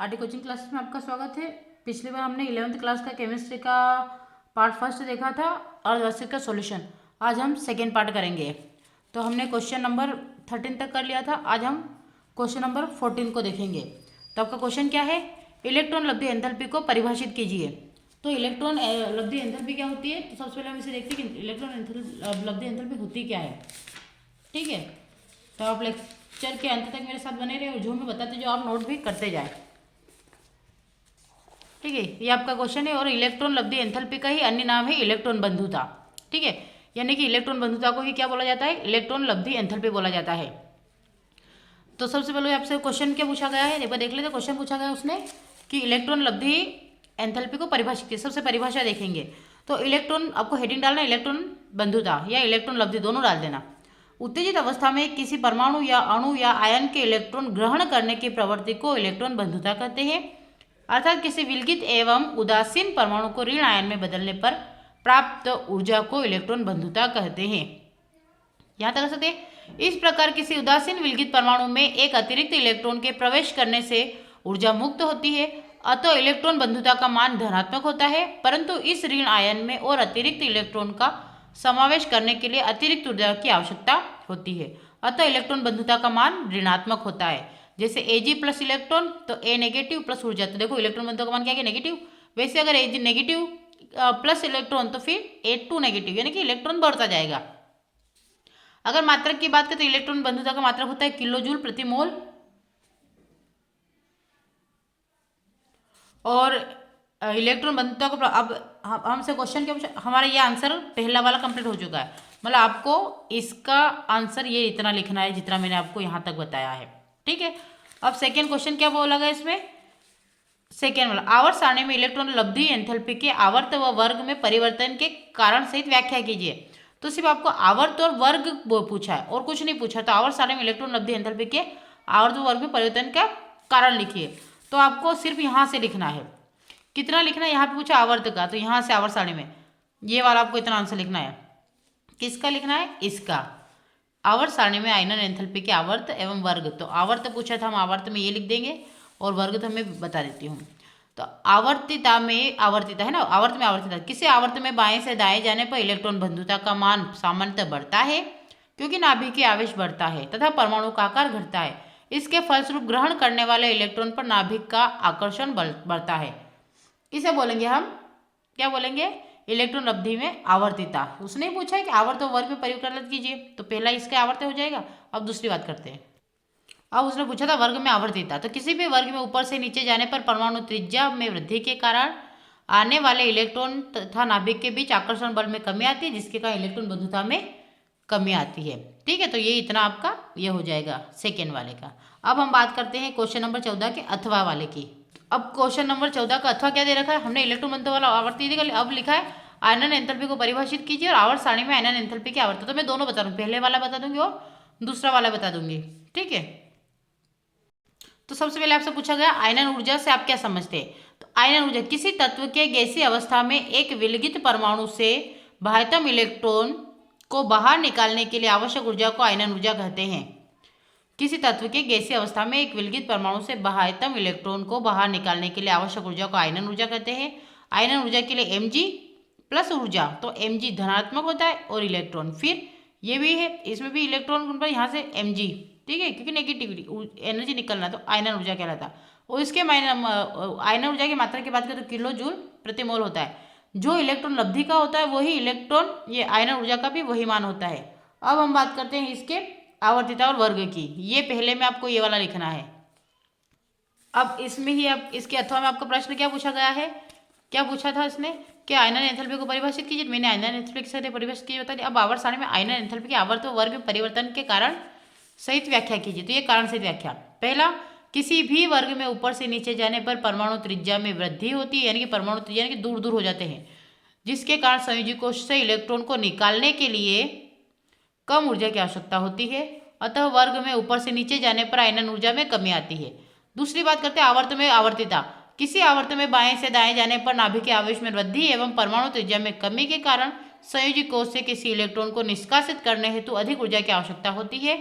RT coaching classes में आपका स्वागत है। पिछली बार हमने 11th क्लास का केमिस्ट्री का पार्ट फर्स्ट देखा था और का सॉल्यूशन। आज हम सेकेंड पार्ट करेंगे। तो हमने क्वेश्चन नंबर 13 तक कर लिया था। आज हम क्वेश्चन नंबर 14 को देखेंगे। तो आपका क्वेश्चन क्या है? इलेक्ट्रॉन लब्धि एंथैल्पी को परिभाषित कीजिए। तो इलेक्ट्रॉन लब्धि एंथैल्पी क्या होती है? तो सबसे पहले हम इसे देखते हैं कि इलेक्ट्रॉन लब्धि एंथैल्पी होती क्या है। ठीक है, तो आप लेक्चर के अंत तक मेरे साथ बने रहे और जो मैं बताते जो आप नोट भी करते जाए। ठीक है, ये आपका क्वेश्चन है। और इलेक्ट्रॉन लब्धि एंथैल्पी का ही अन्य नाम है इलेक्ट्रॉन बंधुता। ठीक है, यानी कि इलेक्ट्रॉन बंधुता को ही क्या बोला जाता है? इलेक्ट्रॉन लब्धि एंथैल्पी बोला जाता है। तो सबसे पहले आपसे क्वेश्चन क्या पूछा गया है, एक बार देख लेते। क्वेश्चन पूछा गया उसने कि इलेक्ट्रॉन लब्धि एंथैल्पी को परिभाषित की। सबसे परिभाषा देखेंगे तो इलेक्ट्रॉन, आपको हेडिंग डालना इलेक्ट्रॉन बंधुता या इलेक्ट्रॉन लब्धि, दोनों डाल देना। उत्तेजित अवस्था में किसी परमाणु या अणु या आयन के इलेक्ट्रॉन ग्रहण करने की प्रवृत्ति को इलेक्ट्रॉन बंधुता कहते हैं। अर्थात किसी विलगित एवं उदासीन परमाणु को ऋण आयन में बदलने पर प्राप्त ऊर्जा को इलेक्ट्रॉन बंधुता कहते हैं। यहां तक सकते। इस प्रकार किसी उदासीन विलगित परमाणु में एक अतिरिक्त इलेक्ट्रॉन के प्रवेश करने से ऊर्जा मुक्त होती है, अतः इलेक्ट्रॉन बंधुता का मान धनात्मक होता है। परंतु इस ऋण आयन में और अतिरिक्त इलेक्ट्रॉन का समावेश करने के लिए अतिरिक्त ऊर्जा की आवश्यकता होती है, अतः इलेक्ट्रॉन बंधुता का मान ऋणात्मक होता है। जैसे Ag प्लस इलेक्ट्रॉन तो A नेगेटिव प्लस ऊर्जा, तो देखो इलेक्ट्रॉन बंधुता का मान क्या है? नेगेटिव। वैसे अगर Ag नेगेटिव प्लस इलेक्ट्रॉन तो फिर A2 नेगेटिव, यानी कि इलेक्ट्रॉन बढ़ता जाएगा। अगर मात्रक की बात करें तो इलेक्ट्रॉन बंधुता का मात्रक होता है किलो जूल प्रति मोल। और इलेक्ट्रॉन बंधुता को अब हमसे क्वेश्चन क्या पूछा? हमारा ये आंसर पहला वाला कंप्लीट हो चुका है। मतलब आपको इसका आंसर ये इतना लिखना है जितना मैंने आपको यहाँ तक बताया है। ठीक है, अब सेकेंड क्वेश्चन क्या बोला गया इसमें? सेकेंड वाला, आवर्त सारणी में इलेक्ट्रॉन लब्धि एंथैल्पी के आवर्त व वर्ग में परिवर्तन के कारण सहित व्याख्या कीजिए। तो सिर्फ आपको आवर्त और वर्ग पूछा है और कुछ नहीं पूछा। तो आवर्त सारणी में इलेक्ट्रॉन लब्धि एंथैल्पी के आवर्त व वर्ग में परिवर्तन का कारण लिखिए। तो आपको सिर्फ यहाँ से लिखना है। कितना लिखना है? यहाँ पे पूछा आवर्त का, तो यहाँ से आवर्त सारणी में ये वाला आपको इतना आंसर लिखना है। किसका लिखना है? इसका। आवर्त सारणी में आयनन एंथैल्पी के आवर्त एवं वर्ग। तो आवर्त पूछा था, हम आवर्त में ये लिख देंगे और वर्ग तो मैं बता देती हूँ। तो आवर्तिता में आवर्तिता है ना, आवर्त में आवर्तिता, किसी आवर्त में बाएं से दाएं जाने पर इलेक्ट्रॉन बंधुता का मान सामान्यतः बढ़ता है क्योंकि नाभिक के आवेश बढ़ता है तथा परमाणु का आकार घटता है। इसके फलस्वरूप ग्रहण करने वाले इलेक्ट्रॉन पर नाभिक का आकर्षण बढ़ता है। इसे बोलेंगे हम, क्या बोलेंगे? इलेक्ट्रॉन लब्धि में आवर्तिता। उसने पूछा है कि आवर्त और वर्ग में परिवर्तन कीजिए, तो पहला इसका आवर्त हो जाएगा। अब दूसरी बात करते हैं। अब उसने पूछा था वर्ग में आवर्तिता। तो किसी भी वर्ग में ऊपर से नीचे जाने पर परमाणु त्रिज्या में वृद्धि के कारण आने वाले इलेक्ट्रॉन तथा नाभिक के बीच आकर्षण बल में कमी आती है, जिसके कारण इलेक्ट्रॉन बंधुता में कमी आती है। ठीक है, तो ये इतना आपका ये हो जाएगा सेकेंड वाले का। अब हम बात करते हैं क्वेश्चन नंबर 14 के अथवा वाले की। अब क्वेश्चन नंबर 14 का अथवा क्या दे रखा है? हमने इलेक्ट्रॉन बंधुता वाला आवर्ती अब लिखा है आयनन एंथैल्पी को परिभाषित कीजिए और आवर्त सारणी में आयनन एंथैल्पी की आवर्त। तो मैं दोनों बता दूंगी, पहले वाला बता दूंगी और दूसरा वाला बता दूंगी। ठीक है, तो सबसे पहले आपसे पूछा गया आयनन ऊर्जा से आप क्या समझते हैं? तो आयनन ऊर्जा किसी तत्व के गैसीय अवस्था में एक विलगित परमाणु से बाह्यतम इलेक्ट्रॉन को बाहर निकालने के लिए आवश्यक ऊर्जा को आयनन ऊर्जा कहते हैं। किसी तत्व के गैसीय अवस्था में एक विलगित परमाणु से बाह्यतम इलेक्ट्रॉन को बाहर निकालने के लिए आवश्यक ऊर्जा को आयनन ऊर्जा कहते हैं। आयनन ऊर्जा के लिए mg प्लस ऊर्जा, तो mg धनात्मक होता है और इलेक्ट्रॉन फिर ये भी है, इसमें भी इलेक्ट्रॉन पर यहाँ से mg, ठीक है, क्योंकि नेगेटिविटी एनर्जी निकलना, तो आयनन ऊर्जा कहलाता। और इसके आयनन ऊर्जा की मात्रा की बात करें तो किलो जूल प्रति मोल होता है। जो इलेक्ट्रॉन लब्धि का होता है वही इलेक्ट्रॉन ये आयनन ऊर्जा का भी वही मान होता है। अब हम बात करते हैं इसके आवर्तिता और वर्ग की। ये पहले में आपको ये वाला लिखना है। अब इसमें ही अब इसके अथवा में आपका प्रश्न क्या पूछा गया है? क्या पूछा था इसने कि आयनन एंथैल्पी को परिभाषित कीजिए। मैंने आयनन एंथैल्पी के साथ परिभाषित कीजिए बता दिया। अब आवर्त सारणी में आयनन एंथैल्पी के आवर्त व वर्ग में परिवर्तन के कारण सहित व्याख्या कीजिए। तो ये कारण सहित व्याख्या, पहला, किसी भी वर्ग में ऊपर से नीचे जाने पर परमाणु त्रिज्या में वृद्धि होती है, यानी कि परमाणु त्रिज्या यानी कि दूर दूर हो जाते हैं, जिसके कारण संयोजी कोश से इलेक्ट्रॉन को निकालने के लिए कम ऊर्जा की आवश्यकता होती है, अतः वर्ग में ऊपर से नीचे जाने पर आयनन ऊर्जा में कमी आती है। दूसरी बात करते हैं आवर्त में आवर्तिता। किसी आवर्त में बाएं से दाएं जाने पर नाभिक के आवेश में वृद्धि एवं परमाणु त्रिज्या में कमी के कारण संयोजी कोश से किसी इलेक्ट्रॉन को निष्कासित करने हेतु अधिक ऊर्जा की आवश्यकता होती है,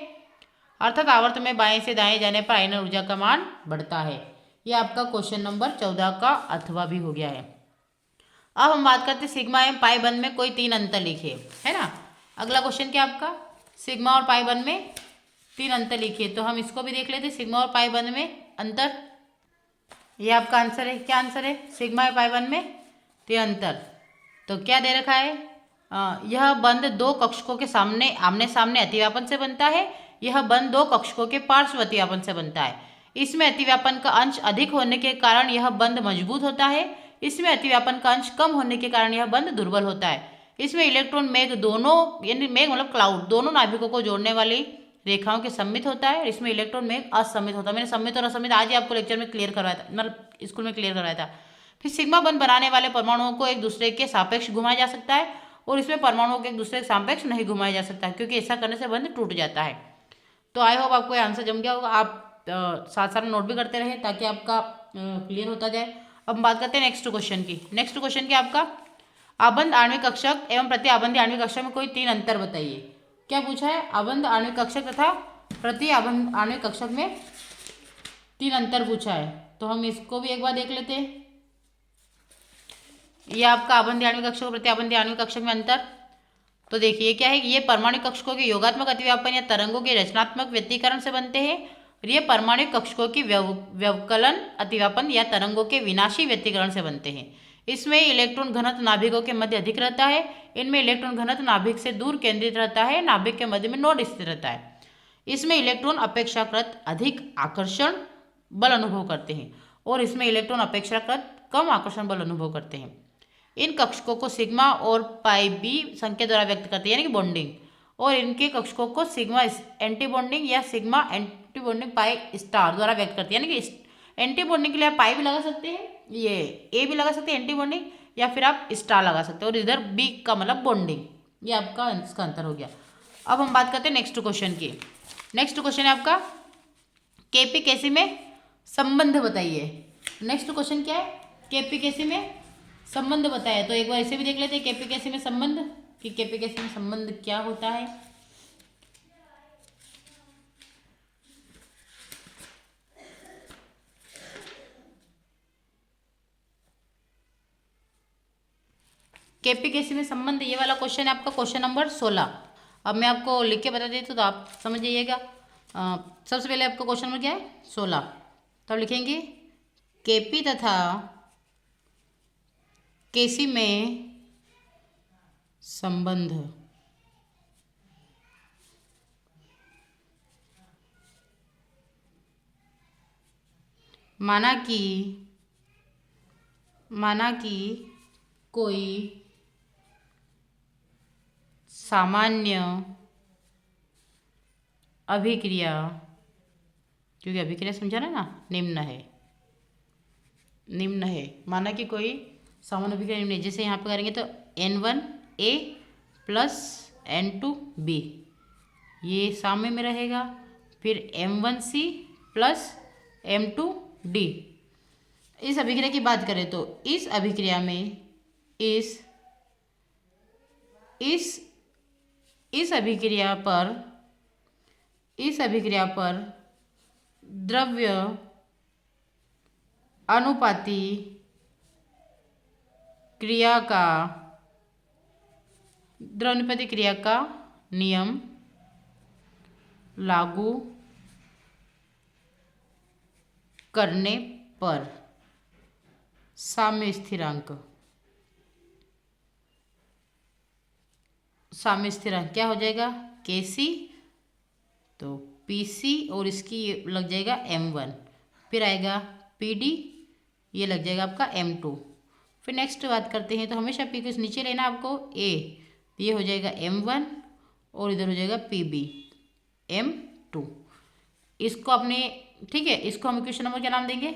अर्थात आवर्त में बाएं से दाएं जाने पर आयनन ऊर्जा का मान बढ़ता है। ये आपका क्वेश्चन नंबर 14 का अथवा भी हो गया है। अब हम बात करते हैं सिग्मा एवं पाई बंध में कोई 3 अंतर लिखिए, है ना। अगला क्वेश्चन क्या आपका, सिग्मा और पाई बंध में 3 अंतर लिखिए। तो हम इसको भी देख लेते हैं, सिग्मा और पाई बंध में अंतर। ये आपका आंसर है, क्या आंसर है, सिग्मा और पाई बंध में 3 अंतर। तो क्या दे रखा है, यह बंध दो कक्षकों के सामने आमने सामने अतिव्यापन से बनता है। यह बंध दो कक्षकों के पार्श्व अतिव्यापन से बनता है। इसमें अतिव्यापन का अंश अधिक होने के कारण यह बंध मजबूत होता है। इसमें अतिव्यापन का अंश कम होने के कारण यह बंध दुर्बल होता है। इसमें इलेक्ट्रॉन मेघ दोनों, यानी मेघ मतलब क्लाउड, दोनों नाभिकों को जोड़ने वाली रेखाओं के सम्मित होता है। इसमें इलेक्ट्रॉन मेघ असम्मित होता है। मैंने सम्मित और असम्मित आज ही आपको लेक्चर में क्लियर करवाया था, मतलब स्कूल में क्लियर करवाया था। फिर सिग्मा बंध बनाने वाले परमाणुओं को एक दूसरे के सापेक्ष घुमाया जा सकता है, और इसमें परमाणुओं को एक दूसरे के सापेक्ष नहीं घुमाया जा सकता, क्योंकि ऐसा करने से बंध टूट जाता है। तो आई होप आपको आंसर जम गया होगा। आप साथ साथ नोट भी करते रहे ताकि आपका क्लियर होता जाए। अब हम बात करते हैं नेक्स्ट क्वेश्चन की। नेक्स्ट क्वेश्चन क्या आपका, आबंध आणविक कक्षक एवं प्रति आबंधी आणविक कक्षक में कोई 3 अंतर बताइए। क्या पूछा है, आबंध आणविक कक्षक तथा प्रति आबंध आणविक कक्षक में 3 अंतर पूछा है। तो हम इसको भी एक बार देख लेते हैं। ये आपका आबंधी आणविक कक्षक और प्रति आबंधी आणविक कक्षक में अंतर। तो देखिए क्या है, ये परमाणु कक्षकों के योगात्मक अतिव्यापन या तरंगों के रचनात्मक व्यतिकरण से बनते हैं, और ये परमाणु कक्षकों की व्यवकलन अतिव्यापन या तरंगों के विनाशी व्यतिकरण से बनते हैं। इसमें इलेक्ट्रॉन घनत्व नाभिकों के मध्य अधिक रहता है। इनमें इलेक्ट्रॉन घनत्व नाभिक से दूर केंद्रित रहता है, नाभिक के मध्य में नोड स्थित रहता है। इसमें इलेक्ट्रॉन अपेक्षाकृत अधिक आकर्षण बल अनुभव करते हैं, और इसमें इलेक्ट्रॉन अपेक्षाकृत कम आकर्षण बल अनुभव करते हैं। इन कक्षकों को सिग्मा और पाई बी संख्या द्वारा व्यक्त करते हैं, यानी कि बॉन्डिंग, और इनके कक्षकों को सिग्मा एंटी बॉन्डिंग या sigma anti bonding pi star द्वारा व्यक्त करते हैं। यानी कि एंटी बॉन्डिंग के लिए आप पाई भी लगा सकते हैं, ये ए भी लगा सकते हैं एंटी बॉन्डिंग, या फिर आप स्टार लगा सकते हैं, और इधर बी का मतलब बॉन्डिंग। ये आपका इसका अंतर हो गया। अब हम बात करते हैं नेक्स्ट क्वेश्चन की। नेक्स्ट क्वेश्चन है आपका, केपी केसी में संबंध बताइए। नेक्स्ट क्वेश्चन क्या है, केपी केसी में संबंध बताया। तो एक बार इसे भी देख लेते हैं, केपी केसी में संबंध, कि केपी केसी में संबंध क्या होता है। केपी केसी में संबंध, ये वाला क्वेश्चन है आपका क्वेश्चन नंबर 16। अब मैं आपको लिख के बता देती हूँ तो आप समझ जाइएगा। सबसे पहले आपका क्वेश्चन नंबर क्या है, 16। तो आप लिखेंगे केपी तथा केसी में संबंध। माना कि कोई सामान्य अभिक्रिया, क्योंकि अभिक्रिया समझा ना निम्न है, माना कि कोई सामान्य अभिक्रिया निम्न है। जैसे यहाँ पे करेंगे तो N1A प्लस N2B, ये सामने में रहेगा। फिर M1C प्लस M2D। इस अभिक्रिया की बात करें तो इस अभिक्रिया में इस अभिक्रिया पर द्रव्य अनुपाती क्रिया का नियम लागू करने पर साम्य स्थिरांक क्या हो जाएगा, Kc, तो Pc और इसकी लग जाएगा M1, फिर आएगा Pd, ये लग जाएगा आपका M2। फिर नेक्स्ट बात करते हैं, तो हमेशा P को नीचे लेना आपको A, ये हो जाएगा M1 और इधर हो जाएगा Pb M2। इसको अपने, ठीक है, इसको हम इक्वेशन नंबर क्या नाम देंगे,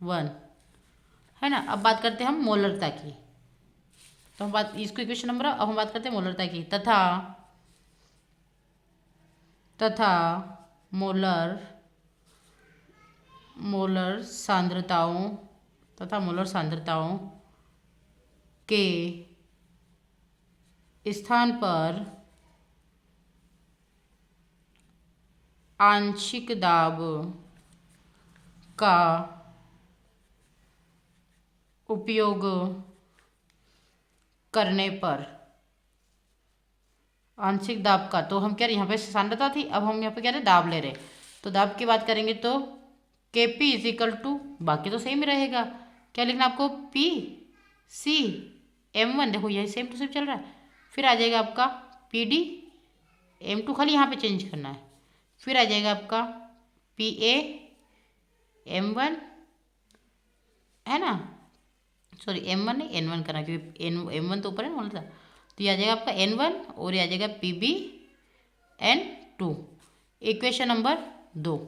1, है ना। अब बात करते हैं हम मोलरता की। तो हम बात, इसको इक्वेशन नंबर, अब हम बात करते हैं मोलरता की। तथा मोलर सांद्रताओं के स्थान पर आंशिक दाब का उपयोग करने पर आंशिक दाब का, तो हम क्या यहाँ पे सांद्रता थी, अब हम यहाँ पे क्या रहे दाब ले रहे, तो दाब की बात करेंगे तो Kp इज इक्वल टू, बाकी तो सेम ही रहेगा, क्या लिखना आपको P C M1, देखो यही सेम टू सेम चल रहा है, फिर आ जाएगा आपका PD M2, खाली यहाँ पे चेंज करना है, फिर आ जाएगा आपका PA M1, है ना, सॉरी M1 नहीं N1 करना, क्योंकि M1 तो ऊपर है ना बोला था, तो ये आ जाएगा आपका N1 और ये आ जाएगा PB N2। इक्वेशन नंबर 2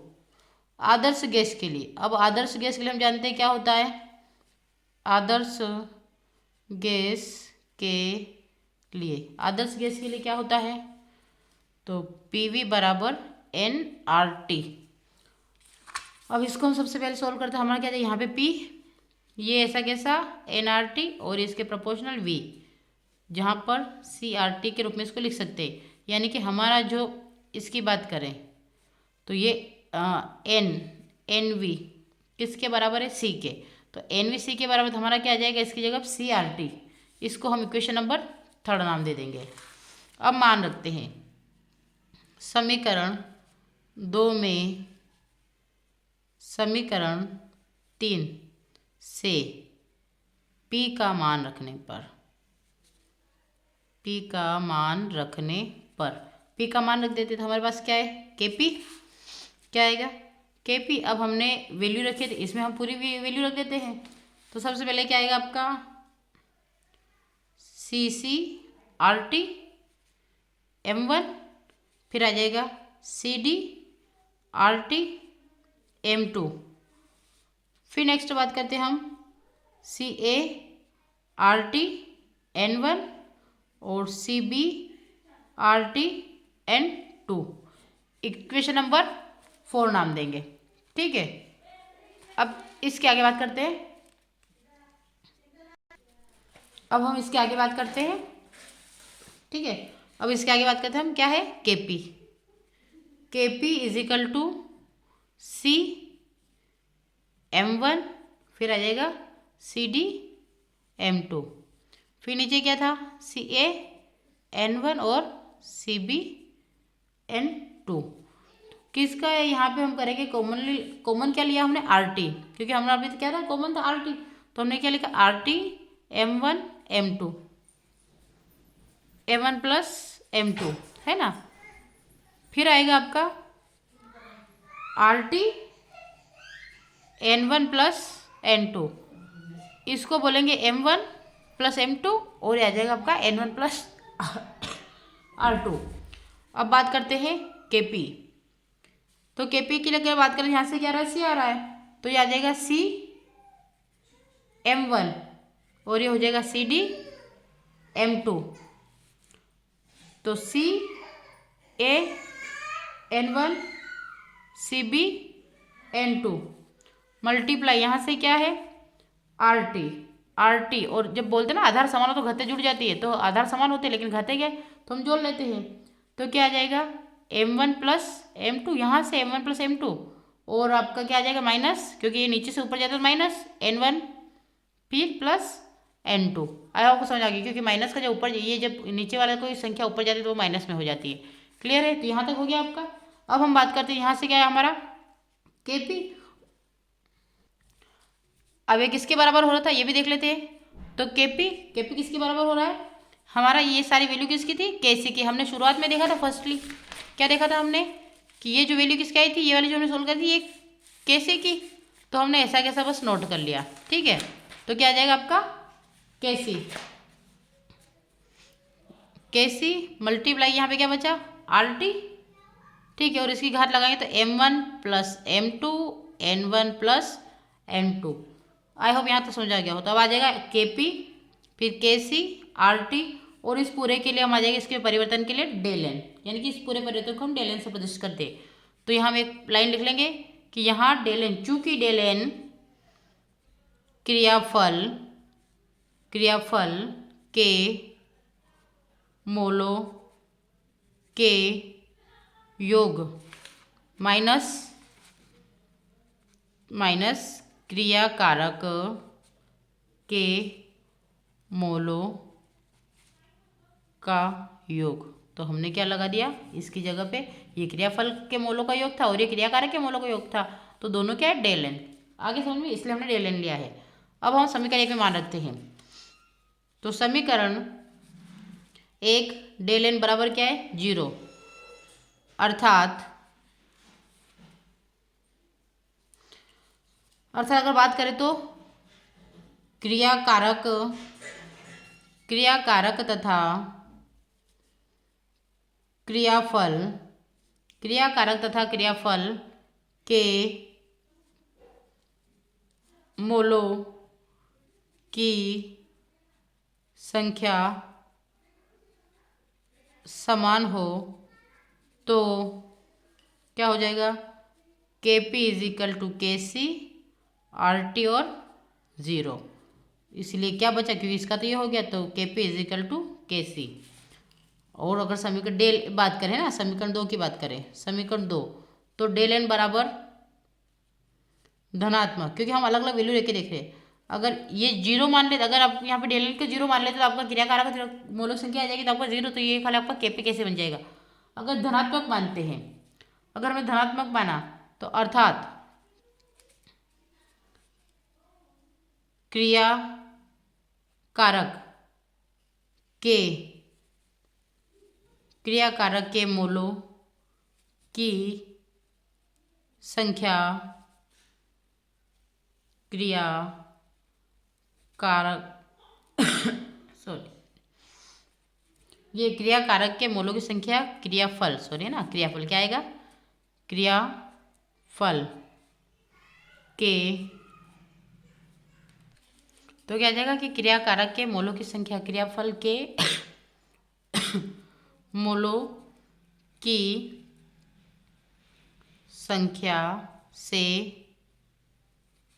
आदर्श गैस के लिए। अब आदर्श गैस के लिए हम जानते हैं क्या होता है, आदर्श गैस के आदर्श गैस के लिए क्या होता है, तो PV बराबर nRT। अब इसको हम सबसे पहले सॉल्व करते हैं, हमारा क्या है यहाँ पे P, ये ऐसा कैसा nRT और इसके प्रोपोर्शनल V, जहाँ पर CRT के रूप में इसको लिख सकते हैं, यानी कि हमारा जो इसकी बात करें तो ये NV किसके बराबर है, C के, तो NV C के बराबर, तो हमारा क्या आ जाएगा इसकी जगह CRT, इसको हम इक्वेशन नंबर 3 नाम दे देंगे। अब मान रखते हैं समीकरण 2 में समीकरण 3 से P का मान रखने पर, P का मान रखने पर, P का मान रख देते तो हमारे पास क्या है Kp, क्या आएगा Kp। अब हमने वैल्यू रखी थी, इसमें हम पूरी वैल्यू रख देते हैं, तो सबसे पहले क्या आएगा आपका CCRT M1, फिर आ जाएगा CDRT M2, फिर नेक्स्ट बात करते हैं हम CART N1 और CBRT N2, इक्वेशन नंबर 4 नाम देंगे, ठीक है। अब इसके आगे बात करते हैं, अब हम इसके आगे बात करते हैं, ठीक है। अब इसके आगे बात करते हैं हम, क्या है Kp, Kp is equal to C M1, फिर आ जाएगा CD M2, फिर नीचे क्या था CA N1 और CB N2, किसका है यहाँ पे हम करेंगे कॉमन क्या लिया हमने RT, क्योंकि हमारा अभी क्या था कॉमन था RT, तो हमने क्या लिखा RT M1 M2 M1 plus M2, है ना, फिर आएगा आपका RT N1 प्लस N2, इसको बोलेंगे M1 प्लस M2 और ये आ जाएगा आपका N1 प्लस R2। अब बात करते हैं Kp, तो Kp की अगर बात करें यहाँ से क्या राशि आ रहा है, तो ये आ जाएगा C M1 और ये हो जाएगा CD M2, तो C A N1 CB N2 multiply यहाँ से क्या है RT, और जब बोलते ना आधार समान हो तो घाते जुड़ जाती है, तो आधार समान होते हैं लेकिन घाते क्या तो हम जोड़ लेते हैं, तो क्या आ जाएगा M1 प्लस M2, यहाँ से M1 प्लस M2 और आपका क्या आ जाएगा माइनस, क्योंकि ये नीचे से ऊपर जाता है तो माइनस N1 फिर प्लस N2। आया आपको समझ आ गई, क्योंकि माइनस का जब ऊपर, ये जब नीचे वाला कोई संख्या ऊपर जाती है तो वो माइनस में हो जाती है, क्लियर है, तो यहाँ तक हो गया आपका। अब हम बात करते हैं यहाँ से क्या है हमारा Kp, अब ये किसके बराबर हो रहा था ये भी देख लेते हैं, तो Kp किसके बराबर हो रहा है हमारा, ये सारी वैल्यू किसकी थी Kc की, हमने शुरुआत में देखा था फर्स्टली क्या देखा था हमने कि ये जो वैल्यू किसकी आई थी, ये वाली जो हमने सोल्व करी थी ये Kc की, तो हमने ऐसा कैसा बस नोट कर लिया, ठीक है, तो क्या आ जाएगा आपका Kc मल्टीप्लाई यहाँ पे क्या बचा RT, ठीक है, और इसकी घात लगाएंगे तो M1 plus M2 N1 plus N2। I hope यहाँ तक समझ आ गया हो, तो अब आ जाएगा Kp फिर Kc RT और इस पूरे के लिए हम आ जाएंगे इसके परिवर्तन के लिए डेल n, यानी कि इस पूरे परिवर्तन को हम डेल n से प्रदर्शित करते हैं, तो यहाँ हम एक लाइन लिख लेंगे कि यहाँ डेल n, चूंकि डेल n क्रियाफल के मोलों के योग माइनस क्रियाकारक के मोलों का योग। तो हमने क्या लगा दिया इसकी जगह पे, ये क्रियाफल के मोलों का योग था और ये क्रियाकारक के मोलों का योग था, तो दोनों क्या है डेल एन। आगे समझ में, इसलिए हमने डेल एन लिया है। अब हम समीकरण एक में मान रखते हैं, तो समीकरण एक डेल एन बराबर क्या है 0, अर्थात अगर बात करें तो क्रियाकारक तथा क्रियाफल के मोलों की संख्या समान हो तो क्या हो जाएगा, Kp is equal to KC, RT और 0। इसलिए क्या बचा, क्योंकि इसका तो ये हो गया, तो Kp is equal to KC। और अगर समीकरण डेल बात करें ना, समीकरण 2 की बात करें, समीकरण 2, तो डेल एन बराबर धनात्मक, क्योंकि हम अलग अलग वैल्यू लेके देख रहे हैं। अगर ये 0 मान लेते, अगर आप यहाँ पे डेल एन को 0 मान लेते तो आपका क्रियाकारक मोलक संख्या आ जाएगी, तो आपका 0, तो ये खाली आपका Kp कैसे बन जाएगा। अगर धनात्मक मानते हैं, अगर हमने धनात्मक माना तो अर्थात क्रियाकारक के मोलों की संख्या ये क्रियाकारक के मोलों की संख्या क्रियाफल क्या आएगा, क्रियाफल के, तो क्या आ जाएगा कि क्रियाकारक के मोलों की संख्या क्रियाफल के मोलों की संख्या से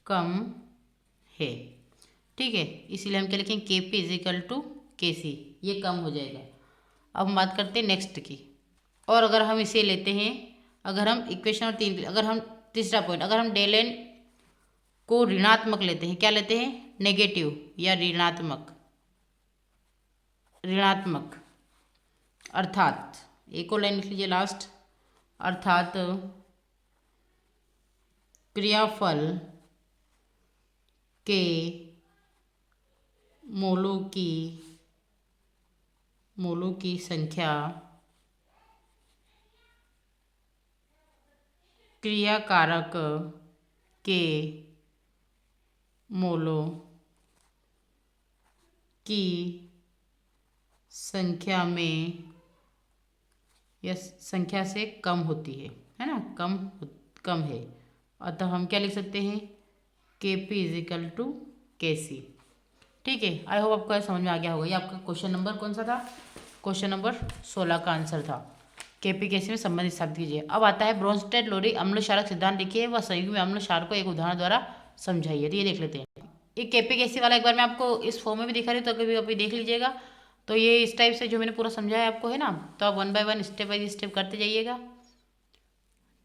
कम है। ठीक है, इसीलिए हम क्या लिखेंगे, Kp is equal to KC, ये कम हो जाएगा। अब हम बात करते हैं नेक्स्ट की। और अगर हम इसे लेते हैं, अगर हम इक्वेशन और 3, अगर हम तीसरा पॉइंट, अगर हम डेल एन को ऋणात्मक लेते हैं, क्या लेते हैं, नेगेटिव या ऋणात्मक, अर्थात एक और लाइन लिख लीजिए लास्ट, अर्थात क्रियाफल के मोलों की संख्या क्रियाकारक के मोलों की संख्या में या संख्या से कम होती है ना, कम है। अतः हम क्या लिख सकते हैं, Kp is equal to KC। ठीक है, आई होप आपको समझ में आ गया होगा। ये आपका क्वेश्चन नंबर कौन सा था, क्वेश्चन नंबर 16 का आंसर था। Kp KC में संबंध स्थापित कीजिए। अब आता है ब्रोंस्टेड लोरी अम्ल क्षारक सिद्धांत लिखिए व संयुग्म अम्ल क्षार को एक उदाहरण द्वारा समझाइए। तो ये देख लेते हैं। ये Kp KC वाला एक बार मैं आपको इस फॉर्म में भी दिखा रही हूँ, तो कभी देख लीजिएगा। तो ये इस टाइप से जो मैंने पूरा समझाया आपको है ना, तो आप 1 बाय 1 स्टेप बाय स्टेप करते जाइएगा।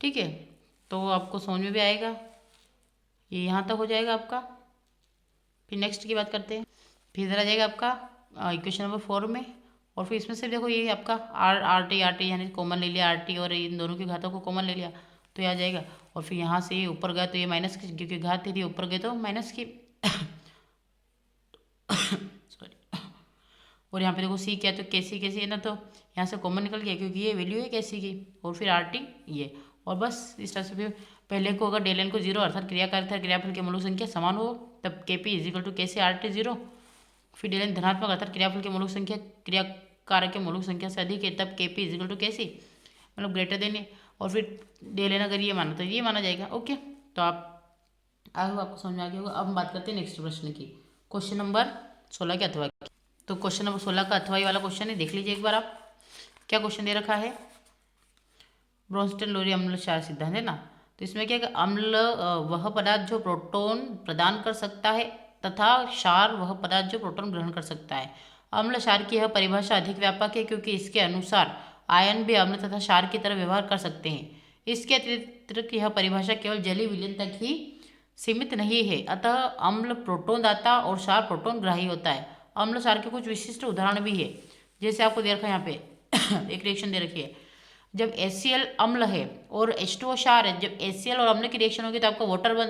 ठीक है, तो आपको समझ में भी आएगा। ये यहाँ तक हो जाएगा आपका। फिर नेक्स्ट की बात करते हैं। फिर इधर आ जाएगा आपका इक्वेशन नंबर 4 में, और फिर इसमें से देखो ये आपका आर टी यानी कॉमन ले लिया, RT और इन दोनों की घातों को कॉमन ले लिया, तो ये आ जाएगा। और फिर यहाँ से ये ऊपर गया तो ये माइनस की, क्योंकि घात थी, ऊपर गए तो माइनस की सॉरी। और यहाँ पे देखो C क्या, तो KC है ना, तो यहाँ से कॉमन निकल गया, क्योंकि ये वैल्यू है KC की, और फिर RT ये, और बस इस तरह से। फिर पहले को अगर डेल एन को 0 अर्थात क्रियाकारक था क्रियाफल के मोलों संख्या समान हो, तब Kp is equal to KC, RT 0। फिर डेल एन धनात्मक अर्थात क्रियाफल के मोलों संख्या क्रियाकारक के मोलों संख्या से अधिक है, तब Kp is equal to KC, मतलब ग्रेटर देन है। और फिर डेल एन अगर ये माना तो ये माना जाएगा। ओके, तो आपको समझ में आ गया होगा। अब हम बात करते हैं नेक्स्ट प्रश्न की, क्वेश्चन नंबर 16 के अथवा की। तो क्वेश्चन नंबर 16 का अथवा वाला क्वेश्चन है, देख लीजिए एक बार आप क्या क्वेश्चन दे रखा है। ब्रोंस्टेड लोरी अम्ल क्षार सिद्धांत है ना, तो इसमें क्या, अम्ल वह पदार्थ जो प्रोटॉन प्रदान कर सकता है तथा क्षार वह पदार्थ जो प्रोटॉन ग्रहण कर सकता है। अम्ल क्षार की यह परिभाषा अधिक व्यापक है, क्योंकि इसके अनुसार आयन भी अम्ल तथा क्षार की तरह व्यवहार कर सकते हैं। इसके अतिरिक्त यह परिभाषा केवल जलीय विलयन तक ही सीमित नहीं है, अतः अम्ल प्रोटोन दाता और क्षार प्रोटोन ग्राही होता है। अम्ल क्षार के कुछ विशिष्ट उदाहरण भी है, जैसे आपको दे रखा है यहाँ पे एक रिएक्शन दे रखी है, जब HCl अम्ल है और H2O क्षार है, जब HCl और अम्ल की रिएक्शन होगी तो आपका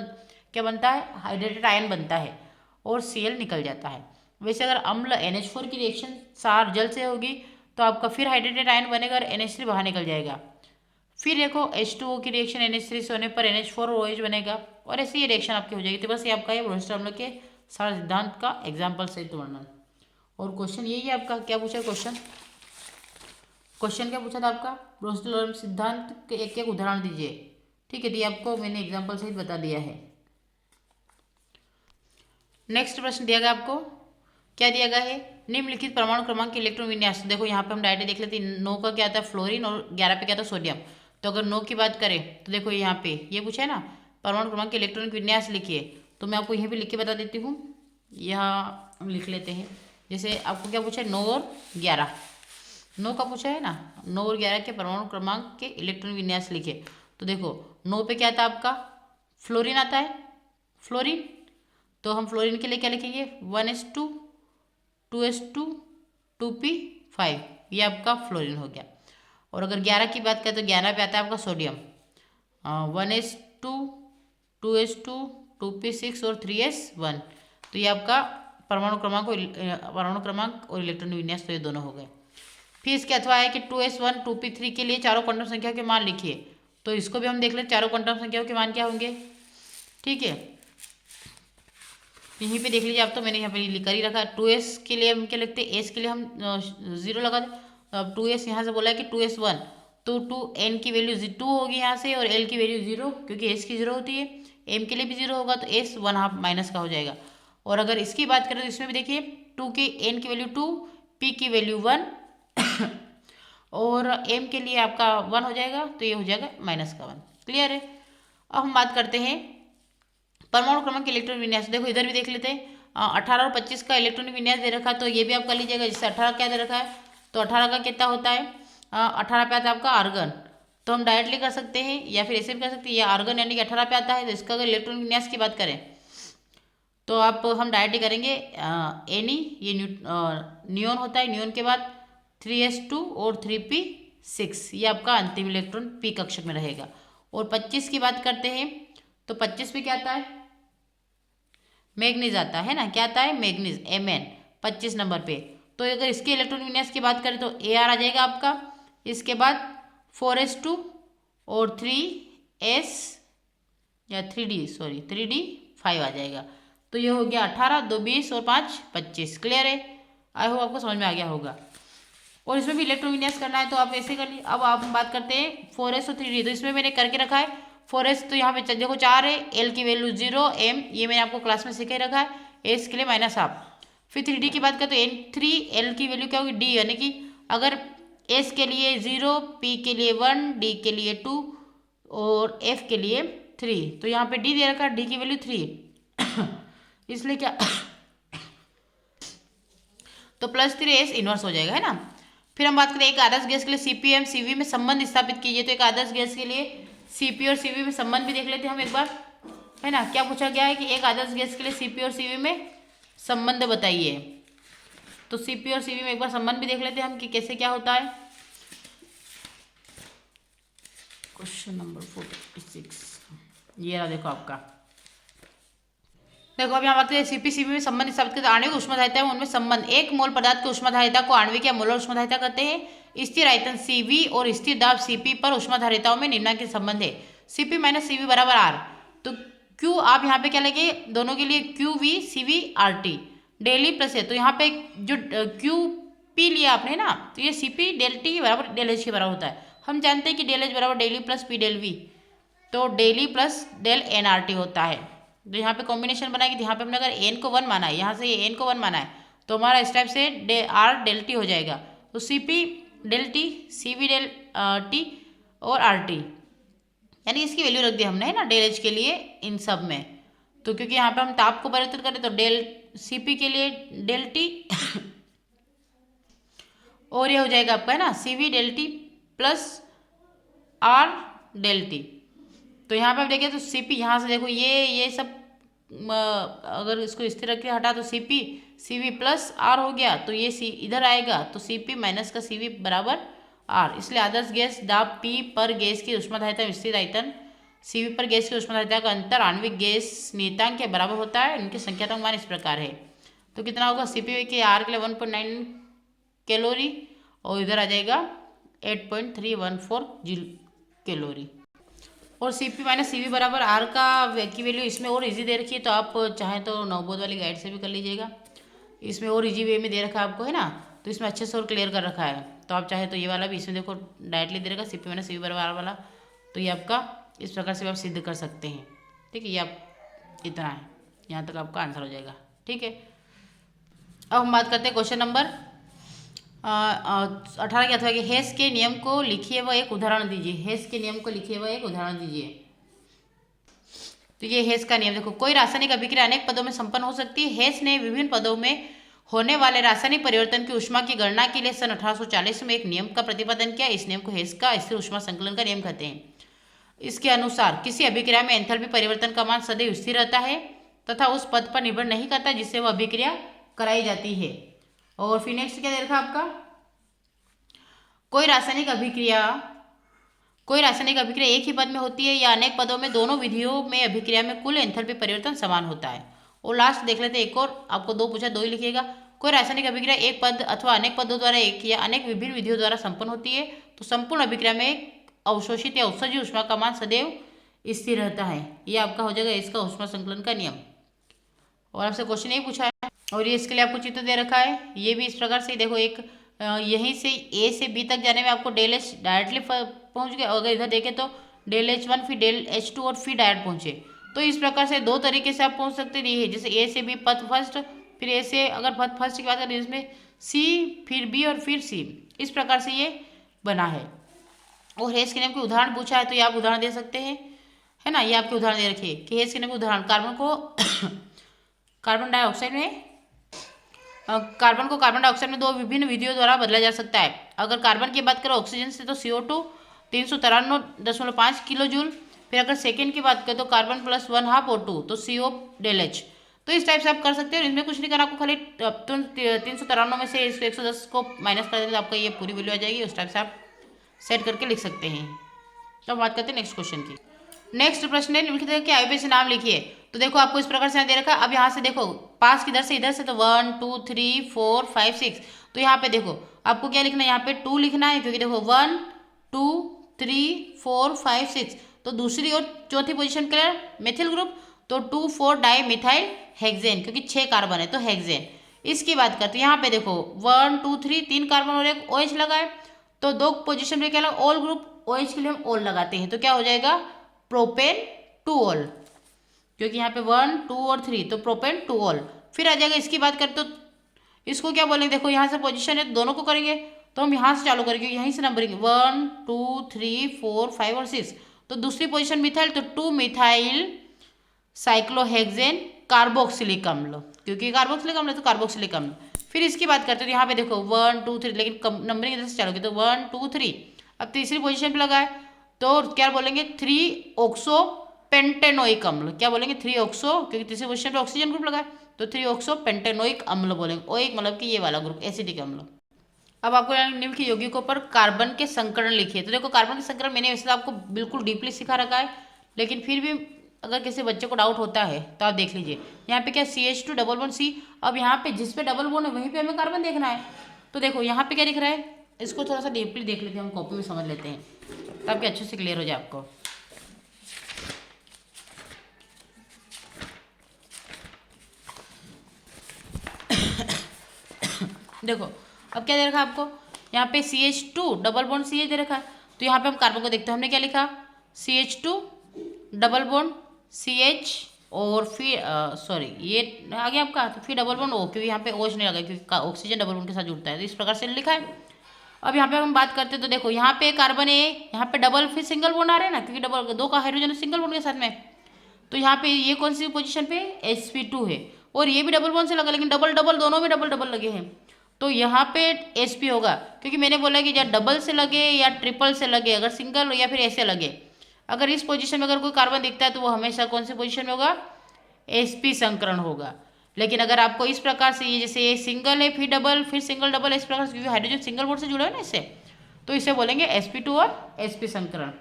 क्या बनता है, हाइड्रेटेड आयन बनता है और Cl निकल जाता है। वैसे अगर अम्ल NH4 की रिएक्शन क्षार जल से होगी तो आपका फिर हाइड्रेटेड आयन बनेगा और NH3 बाहर निकल जाएगा। फिर देखो H2O की रिएक्शन NH3 से होने पर NH4 और OH बनेगा और ऐसे ही रिएक्शन आपकी हो जाएगी। तो बस ये आपका ये ब्रोंस्टर अम्ल के सार सिद्धांत का एग्जाम्पल सहित वर्णन। और क्वेश्चन यही है आपका, क्या पूछा क्वेश्चन क्या पूछा था आपका, ब्रोंस्टर अम्ल सिद्धांत के एक एक उदाहरण दीजिए। ठीक है, ये आपको मैंने एग्जाम्पल सहित बता दिया है। नेक्स्ट प्रश्न दिया गया आपको, क्या दिया गया है, निम्नलिखित परमाणु क्रमांक के इलेक्ट्रॉन विन्यास। देखो यहाँ पे हम डायरेक्ट देख लेते हैं, 9 का क्या था फ्लोरीन और 11 पे क्या था सोडियम। तो अगर 9 की बात करें तो देखो यहाँ पे ये पूछा है ना, परमाणु क्रमांक के इलेक्ट्रॉनिक विन्यास लिखिए। तो मैं आपको यहीं पे लिख के बता देती हूँ, यहाँ हम लिख लेते हैं। जैसे आपको क्या पूछा है, 9 और 11, 9 का पूछा है ना, 9 और 11 के परमाणु क्रमांक के इलेक्ट्रॉनिक विन्यास लिखिए। तो देखो 9 पे क्या था आपका, फ्लोरीन आता है, फ्लोरीन। तो हम फ्लोरीन के लिए क्या लिखेंगे, 1s2 2s2 2p5, ये आपका फ्लोरीन हो गया। और अगर 11 की बात करें तो 11 पे आता है आपका सोडियम, 1s2 2s2 2p6 और 3s1। तो ये आपका परमाणु क्रमांक और इलेक्ट्रॉन विन्यास, तो ये दोनों हो गए। फिर इसके अथवा है कि 2s1 2p3 के लिए चारों क्वांटम संख्याओं के मान लिखिए। तो इसको भी हम देख लें, चारों क्वांटम संख्याओं के मान क्या होंगे। ठीक है, यहीं पे देख लीजिए आप, तो मैंने यहाँ पे कर ही रखा। 2s के लिए हम क्या लिखते हैं, s के लिए हम 0 लगा दें। अब 2s यहाँ से बोला है कि 2s1, तो 2n की वैल्यू 2 होगी यहाँ से, और l की वैल्यू 0, क्योंकि s की 0 होती है। m के लिए भी 0 होगा, तो s 1/2 माइनस का हो जाएगा। और अगर इसकी बात करें तो इसमें भी देखिए, 2 की n की वैल्यू 2, p की वैल्यू 1 और m के लिए आपका 1 हो जाएगा, तो ये हो जाएगा -1। क्लियर है। अब हम बात करते हैं परमाणु क्रमांक के इलेक्ट्रॉन विन्यास। देखो इधर भी देख लेते हैं, 18 और 25 का इलेक्ट्रॉनिक विन्यास दे रखा है, तो ये भी आप कर लीजिएगा। जैसे 18 क्या दे रखा है, तो 18 का कितना होता है, 18 पे आता है आपका आर्गन। तो हम डायरेक्टली कर सकते हैं या फिर ऐसे भी कर सकते हैं, ये आर्गन यानी कि 18 पे आता है, तो इसका अगर इलेक्ट्रॉनिक विन्यास की बात करें तो आप हम डायरेक्टली करेंगे एनी, ये नियोन होता है, नियोन के बाद 3s2 और 3p6, ये आपका अंतिम इलेक्ट्रॉन p कक्षक में रहेगा। और 25 की बात करते हैं तो 25 पे क्या आता है, मैग्नीज आता है ना, क्या आता है, मैग्नीज Mn 25 नंबर पे। तो अगर इसके इलेक्ट्रॉन विन्यास की बात करें तो Ar आ जाएगा आपका। इसके बाद 4s2 और 3s या 3d5 आ जाएगा। तो ये हो गया 18, 2 20 और 5 25। क्लियर है, आई होप आपको समझ में आ गया होगा। और इसमें भी इलेक्ट्रॉन विन्यास करना है तो आप ऐसे कर लीजिए। अब आप बात करते हैं 4s और 3d, तो इसमें मैंने करके रखा है 4s, तो यहाँ पे देखो 4 है, l की वैल्यू 0, m ये मैंने आपको क्लास में सिखा ही रखा है, s के लिए -1/2। फिर 3d की बात करें तो n3, l की वैल्यू क्या होगी, d, यानी कि अगर s के लिए 0, p के लिए 1, d के लिए 2 और f के लिए 3, तो यहाँ पे d दे रखा है, d की वैल्यू 3 इसलिए क्या तो +3s इनवर्स हो जाएगा, है ना। फिर हम बात करें एक आदर्श गैस के लिए CP एवं CV में संबंध स्थापित कीजिए। तो एक आदर्श गैस के लिए CP और CV में संबंध भी देख लेते हैं हम एक बार, है ना। क्या पूछा गया है कि एक आदर्श गैस के लिए CP और CV में संबंध बताइए। तो CP और CV में एक बार संबंध भी देख लेते हैं हम कि कैसे क्या होता है। क्वेश्चन नंबर 46 ये रहा, देखो आपका, देखो अब यहाँ बात करें CP-CV में संबंध स्थापित करते आणविक ऊष्माधारिता है, उनमें संबंध एक मोल पदार्थ की ऊष्माधारिता को आणविक या मोलर ऊष्माधारिता कहते हैं। स्थिर आयतन CV और स्थिर दाब CP पर ऊष्माधारिताओं में निम्नलिखित संबंध है, CP - CV = R। तो Q आप यहाँ पे क्या लेंगे, दोनों के लिए QV CV RT daily plus है, तो यहाँ पे जो QP लिया आपने ना, तो ये CP ΔT बराबर ΔH के बराबर होता है। हम जानते हैं कि ΔH बराबर डेली प्लस P ΔV, तो डेली प्लस डेल NRT होता है। तो यहाँ पे कॉम्बिनेशन बनाएगी, यहाँ पे हमने अगर n को 1 माना है, यहाँ से ये n को 1 माना है, तो हमारा इस टाइप से R ΔT हो जाएगा। तो CP ΔT, CV ΔT और RT, यानी इसकी वैल्यू रख दी हमने, है ना, ΔH के लिए इन सब में। तो क्योंकि यहाँ पे हम ताप को परिवर्तित करें तो CP के लिए ΔT और ये हो जाएगा आपका, है ना, CV ΔT plus R ΔT। तो यहाँ पे आप देखें तो Cp यहाँ से देखो ये सब अगर इसको स्थिर रख के हटा तो Cp Cv प्लस R हो गया, तो ये C इधर आएगा तो Cp माइनस का Cv बराबर R। इसलिए आदर्श गैस दाब P पर गैस की ऊष्माधारिता स्थिर आयतन Cv पर गैस की ऊष्माधारिता का अंतर आणविक गैस नियतांक के बराबर होता है। इनके संख्यात्मक मान इस प्रकार है। तो कितना होगा Cp के R के लिए 1.9 कैलोरी और इधर आ जाएगा 8.314 कैलोरी। और Cp माइनस Cv बराबर R की वैल्यू इसमें और इजी दे रखी है, तो आप चाहें तो नवबोध वाली गाइड से भी कर लीजिएगा। इसमें और इजी वे में दे रखा है आपको, है ना, तो इसमें अच्छे से और क्लियर कर रखा है। तो आप चाहे तो ये वाला भी इसमें देखो डायरेक्टली दे रखा Cp माइनस Cv बराबर R वाला, तो ये आपका इस प्रकार से आप सिद्ध कर सकते हैं। ठीक है, ये आप इतना है, यहाँ तक आपका आंसर हो जाएगा। ठीक है, अब हम बात करते हैं क्वेश्चन नंबर 18 क्या था कि हेस के नियम को लिखिए व एक उदाहरण दीजिए। हेस के नियम को लिखिए व एक उदाहरण दीजिए। तो ये हेस का नियम देखो, कोई रासायनिक अभिक्रिया अनेक पदों में संपन्न हो सकती है। हेस ने विभिन्न पदों में होने वाले रासायनिक परिवर्तन की ऊष्मा की गणना के लिए सन 1840 में एक नियम का प्रतिपादन किया। इस नियम को हेस का स्थिर ऊष्मा संकलन का नियम कहते हैं। इसके अनुसार किसी अभिक्रिया में एंथैल्पी परिवर्तन का मान सदैव स्थिर रहता है तथा उस पद पर निर्भर नहीं करता जिससे वह अभिक्रिया कराई जाती है। और फिर नेक्स्ट क्या दे रखा आपका, कोई रासायनिक अभिक्रिया एक ही पद में होती है या अनेक पदों में, दोनों विधियों में अभिक्रिया में कुल एंथैल्पी परिवर्तन समान होता है। और लास्ट देख लेते हैं एक और, आपको दो पूछा, दो ही लिखिएगा। कोई रासायनिक अभिक्रिया एक पद अथवा अनेक पदों द्वारा एक या अनेक विभिन्न विधियों द्वारा संपन्न होती है, तो संपूर्ण अभिक्रिया में अवशोषित या उत्सर्जित ऊष्मा का मान सदैव स्थिर रहता है। ये आपका हो जाएगा इसका ऊष्मा संकलन का नियम। और आपसे क्वेश्चन यही पूछा है और ये इसके लिए आपको चित्र दे रखा है। ये भी इस प्रकार से देखो, एक यहीं से A से B तक जाने में आपको डेल H डायरेक्टली पहुंच गया। अगर इधर देखें तो डेल H1 फिर डेल H2 और फिर डायरेक्ट पहुंचे। तो इस प्रकार से दो तरीके से आप पहुंच सकते हैं, जैसे A से B पथ फर्स्ट, फिर A से अगर पथ फर्स्ट की बात करें इसमें C फिर B और फिर C, इस प्रकार से ये बना है। और हेस के नियम के उदाहरण पूछा है तो ये आप उदाहरण दे सकते हैं, है ना। ये आपके उदाहरण दे रखिए कि हेस के नियम के उदाहरण, कार्बन डाइऑक्साइड में दो विभिन्न विधियों द्वारा बदला जा सकता है। अगर कार्बन की बात करें ऑक्सीजन से तो CO2 393.5 किलो जूल, फिर अगर सेकेंड की बात करें तो कार्बन प्लस 1/2 O2 तो CO डेल H। तो इस टाइप से आप कर सकते हो। इसमें कुछ नहीं करना आपको, खाली 393 में से इसको 110 को माइनस कर देते तो आपका ये पूरी वैल्यू आ जाएगी। उस टाइप से आप सेट करके लिख सकते हैं। तो अब बात करते हैं नेक्स्ट क्वेश्चन की। नेक्स्ट प्रश्न है निम्नलिखित है कि आईयूपीएसी नाम लिखिए। तो देखो आपको इस प्रकार से दे रखा है। अब यहाँ से देखो पास किधर से इधर से, तो 1 2 3 4 5 6, तो यहाँ पे देखो आपको क्या लिखना है, यहाँ पे 2 लिखना है, क्योंकि देखो 1 2 3 4 5 6, तो दूसरी और चौथी पोजीशन के लिए मेथिल ग्रुप, तो 2,4 डाई मिथाइल हेक्सेन, क्योंकि 6 कार्बन है तो हेक्सेन। इसकी बात करते हैं, यहाँ पे देखो 1 2 3 3 कार्बन और एक OH लगा है, तो दो पोजीशन पे क्या लगा, ऑल ग्रुप, OH के लिए हम ऑल लगाते हैं, तो क्या हो जाएगा प्रोपेन 2 ऑल, क्योंकि यहाँ पे 1 2 और 3 तो प्रोपेन 2 ऑल। फिर आ जाएगा इसकी बात करें तो इसको क्या बोलेंगे, देखो यहाँ से पोजीशन है दोनों को करेंगे, तो हम यहाँ से चालू करेंगे, यहीं से नंबरिंग 1 2 3 4 5 और 6, तो दूसरी पोजीशन मिथाइल, तो 2 मिथाइल साइक्लोहेक्सेन कार्बोक्सिलिक अम्ल, क्योंकि कार्बोक्सिलिक अम्ल तो कार्बोक्सिलिक अम्ल। फिर इसकी बात करते हैं तो यहाँ पे देखो 1 2 3, लेकिन नंबरिंग इधर से चालू की, तो 1 2 3, अब तीसरी पोजीशन पे लगा है तो क्या बोलेंगे 3 ऑक्सो पेंटेनोइक अम्ल, क्या बोलेंगे 3 ऑक्सो, क्योंकि तीसरी पोजीशन पे ऑक्सीजन ग्रुप लगा है तो 3 ऑक्सो पेंटेनोइक अम्ल बोलेंगे। ओइक मतलब कि ये वाला ग्रुप एसिडिक अम्ल। अब आपको निम्नलिखित यौगिकों पर कार्बन के संकरण लिखिए। तो देखो कार्बन के संकरण मैंने वैसे आपको बिल्कुल डीपली सिखा रखा है, लेकिन फिर भी अगर किसी बच्चे को डाउट होता है तो आप देख लीजिए। यहाँ पे क्या CH2 डबल बॉन्ड C, अब यहाँ पे जिस पे डबल बॉन्ड है वहीं पे हमें कार्बन देखना है, तो देखो यहाँ पे क्या दिख रहा है, इसको थोड़ा सा डीपली देख लेते हैं, हम कॉपी में समझ लेते हैं ताकि अच्छे से क्लियर हो जाए आपको। देखो अब क्या दे रखा है आपको, यहाँ पे CH2 डबल बॉन्ड CH दे रखा है, तो यहाँ पे हम कार्बन को देखते हैं, हमने क्या लिखा CH2 डबल बॉन्ड CH और फिर सॉरी ये आ गया आपका, तो फिर डबल बॉन्ड O, क्योंकि यहाँ पे OH नहीं लगा क्योंकि ऑक्सीजन डबल बॉन्ड के साथ जुड़ता है, तो इस प्रकार से लिखा है। अब यहाँ पे हम बात करते हैं तो देखो यहाँ पे कार्बन है, यहाँ पे डबल फिर सिंगल बॉन्ड आ रहे हैं ना, क्योंकि डबल दो का हाइड्रोजन सिंगल बॉन्ड के साथ में, तो यहाँ पे ये कौन सी पोजीशन पे sp2 है, और ये भी डबल बॉन्ड से लगा, लेकिन डबल डबल दोनों में डबल डबल लगे हैं, तो यहाँ पे sp होगा, क्योंकि मैंने बोला कि या डबल से लगे या ट्रिपल से लगे, अगर सिंगल या फिर ऐसे लगे, अगर इस पोजीशन में अगर कोई कार्बन दिखता है तो वो हमेशा कौन सी पोजीशन में होगा, sp संकरण होगा। लेकिन अगर आपको इस प्रकार से ये जैसे ये सिंगल है फिर डबल फिर सिंगल डबल इस प्रकार से, क्योंकि हाइड्रोजन सिंगल बॉन्ड से जुड़ा है ना इससे, तो इसे बोलेंगे sp2 और sp संकरण।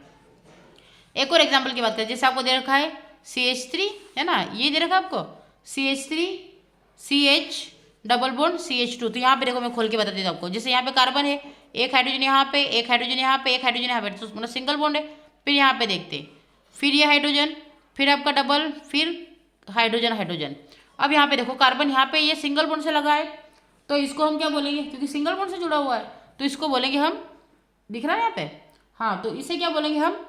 एक और एग्जाम्पल की बात करें, जैसे आपको दे रखा है CH3 है ना, ये दे रखा है आपको CH3 CH double bond CH2। तो यहाँ पे देखो मैं खोल के बता देता हूँ आपको, जैसे यहाँ पे कार्बन है, एक हाइड्रोजन यहाँ पे, एक हाइड्रोजन यहाँ पे, एक हाइड्रोजन यहाँ पे, तो मतलब सिंगल बॉन्ड है। फिर यहाँ पे देखते हैं, फिर ये हाइड्रोजन, फिर आपका डबल, फिर हाइड्रोजन हाइड्रोजन। अब यहाँ पे देखो कार्बन यहाँ पे ये सिंगल बॉन्ड से लगा है, तो इसको हम क्या बोलेंगे, क्योंकि सिंगल बॉन्ड से जुड़ा हुआ है तो इसको बोलेंगे हम, दिख रहा है यहाँ पे, हाँ, तो इसे क्या बोलेंगे हम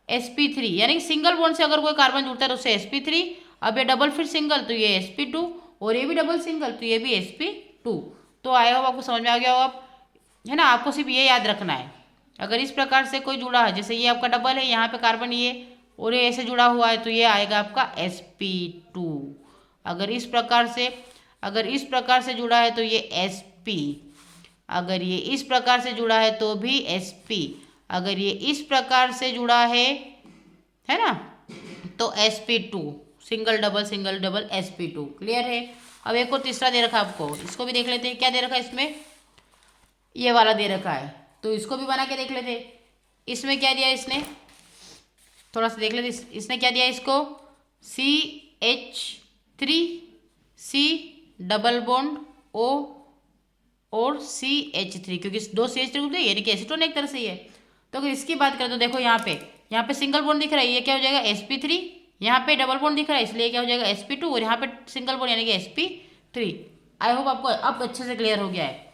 sp3, यानी कि सिंगल बॉन्ड से अगर कोई कार्बन जुड़ता है तो उसे sp3। अब ये डबल फिर सिंगल तो ये sp2, और ये भी डबल सिंगल तो ये भी sp2। तो आई होप आपको समझ में आ गया हो आप, है ना। आपको सिर्फ ये याद रखना है, अगर इस प्रकार से कोई जुड़ा है, जैसे ये आपका डबल है, यहाँ पे कार्बन ये और ये ऐसे जुड़ा हुआ है, तो ये आएगा आपका sp2। अगर इस प्रकार से जुड़ा है तो ये sp, अगर ये इस प्रकार से जुड़ा है तो भी sp, अगर ये इस प्रकार से जुड़ा है ना, तो sp2, single double sp2। Clear है। अब एक और तीसरा दे रखा है आपको, इसको भी देख लेते हैं। क्या दे रखा है इसमें, ये वाला दे रखा है, तो इसको भी बना के देख लेते हैं। इसमें क्या दिया इसने, थोड़ा सा देख लेते, इसने क्या दिया इसको CH3 C double bond O और CH3, क्योंकि दो CH3 ग्रुप है, यानी कि एसीटोन एक तरह से ही है। तो अगर इसकी बात करें तो देखो यहाँ पे सिंगल बॉन्ड दिख रहा है, ये क्या हो जाएगा sp3, यहाँ पे डबल बॉन्ड दिख रहा है इसलिए क्या हो जाएगा sp2, और यहाँ पे सिंगल बॉन्ड यानी कि sp3। आई होप आपको अब अच्छे से क्लियर हो गया है।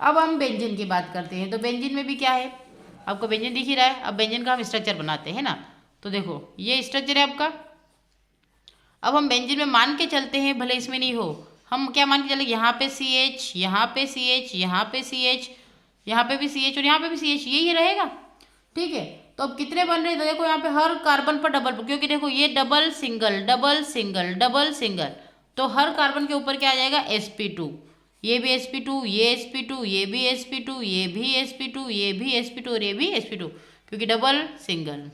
अब हम बेंजीन की बात करते हैं, तो बेंजीन में भी क्या है, आपको बेंजीन दिख ही रहा है। अब बेंजीन का हम स्ट्रक्चर बनाते हैं ना, तो देखो ये स्ट्रक्चर है आपका। अब हम बेंजीन में मान के चलते हैं, भले इसमें नहीं हो, हम क्या मान के चले, यहाँ पे CH, यहाँ पे CH, यहाँ पे CH, यहाँ पे भी CH और यहाँ पे भी CH, यही रहेगा। ठीक है, तो अब कितने बन रहे हैं, तो देखो यहाँ पे हर कार्बन पर डबल, क्योंकि देखो ये double single double single double single, तो हर कार्बन के ऊपर क्या आ जाएगा sp2, ये भी sp2, ये sp2, ये भी sp2, ये भी sp2, ये भी sp2 और ये भी sp2, क्योंकि डबल सिंगल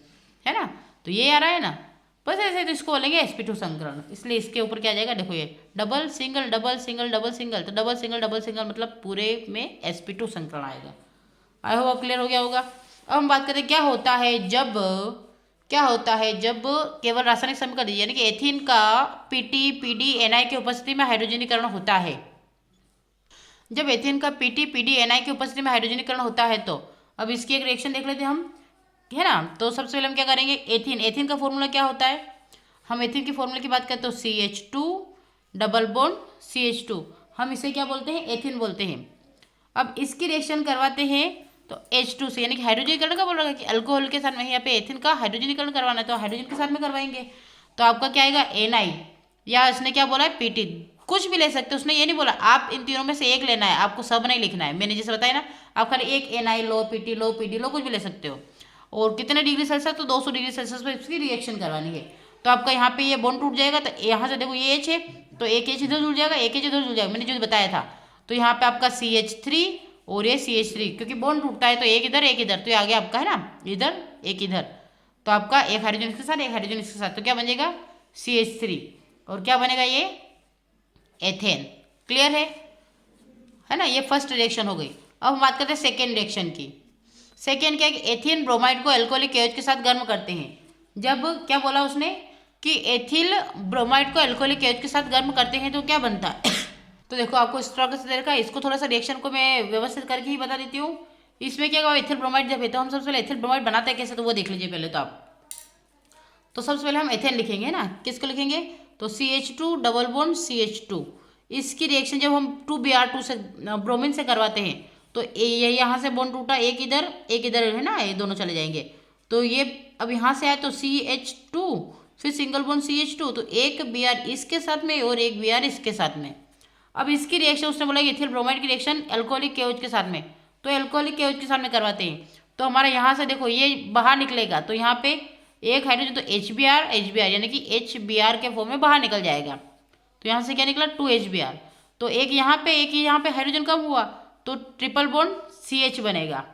है ना, तो ये आ रहा है ना। बस ऐसे तो इसको बोलेंगे sp2 संकरण, इसलिए इसके ऊपर क्या आ जाएगा, देखो ये double single double single double single, तो डबल सिंगल मतलब पूरे में sp2 संकरण आएगा। आई होप क्लियर हो गया होगा। अब हम बात करें क्या होता है जब केवल रासायनिक समीकरण यानी कि एथीन का Pt Pd Ni की उपस्थिति में हाइड्रोजनीकरण होता है। जब एथीन का Pt Pd Ni की उपस्थिति में हाइड्रोजनीकरण होता है, तो अब इसकी एक रिएक्शन देख लेते हैं हम, है ना। तो सबसे पहले हम क्या करेंगे, एथीन का फॉर्मूला क्या होता है, हम एथीन की फॉर्मूला की बात करें तो CH2 डबल बॉन्ड CH2, हम इसे क्या बोलते हैं, एथीन बोलते हैं। अब इसकी रिएक्शन करवाते हैं तो H2 से, यानी कि हाइड्रोजनीकरण का बोल रहा है कि अल्कोहल के साथ में यहाँ पे एथीन का हाइड्रोजनीकरण करवाना है, तो हाइड्रोजन के साथ में करवाएंगे, तो आपका क्या आएगा Na, या इसने क्या बोला है Pt, कुछ भी ले सकते हो, उसने ये नहीं बोला आप इन तीनों में से एक लेना है, आपको सब नहीं लिखना है। मैंने जैसे बताया ना, आप खाली एक Na लो, Pt लो, Pd लो, कुछ भी ले सकते हो। और कितने डिग्री सेल्सियस, तो 200 डिग्री सेल्सियस पर इसकी रिएक्शन करवानी है। तो आपका यहाँ पे ये बॉन्ड टूट जाएगा, तो यहाँ से देखो ये H है, तो एक H इधर जुड़ जाएगा, एक H इधर जुड़ जाएगा, मैंने जो बताया था। तो यहाँ पे आपका CH3 और ये CH3, क्योंकि बॉन्ड टूटता है तो एक इधर तो ये आ गया आपका, है ना, इधर एक इधर, तो आपका एक हाइड्रोजन इसके साथ, एक हाइड्रोजन इसके साथ, तो क्या बनेगा CH3, और क्या बनेगा ये एथेन। क्लियर है ना, ये फर्स्ट रिएक्शन हो गई। अब हम बात करते हैं सेकेंड रिएक्शन की। सेकेंड क्या है कि एथिल ब्रोमाइड को एल्कोहलिक KOH के साथ गर्म करते हैं। जब क्या बोला उसने कि एथिल ब्रोमाइड को एल्कोहलिक KOH के साथ गर्म करते हैं तो क्या बनता है तो देखो आपको इस तरह से देखा, इसको थोड़ा सा रिएक्शन को मैं व्यवस्थित करके ही बता देती हूँ। इसमें क्या होगा, एथिल ब्रोमाइड जब है तो हम सबसे पहले एथिल ब्रोमाइड बनाते हैं कैसे, तो वो देख लीजिए पहले। तो आप तो सबसे पहले हम एथेन लिखेंगे ना, किसको लिखेंगे, तो CH2 डबल बॉन्ड CH2, इसकी रिएक्शन जब हम 2Br2 से ब्रोमीन से करवाते हैं तो ये यहाँ से बॉन्ड टूटा, एक इधर है ना, ये दोनों चले जाएंगे। तो ये अब यहाँ से आए तो CH2 फिर सिंगल बॉन्ड CH2, तो एक Br इसके साथ में और एक Br इसके साथ में। अब इसकी रिएक्शन उसने बोला एथिल ब्रोमाइड की रिएक्शन एल्कोहलिक KOH के साथ में, तो एल्कोहलिक KOH के साथ में करवाते हैं। तो हमारा यहाँ से देखो ये बाहर निकलेगा, तो यहाँ पे एक हाइड्रोजन तो HBr यानी कि HBr के फॉर्म में बाहर निकल जाएगा। तो यहाँ से क्या निकला 2HBr, तो एक यहाँ पे एक ही यहाँ पे हाइड्रोजन कम हुआ तो ट्रिपल बॉन्ड CH बनेगा।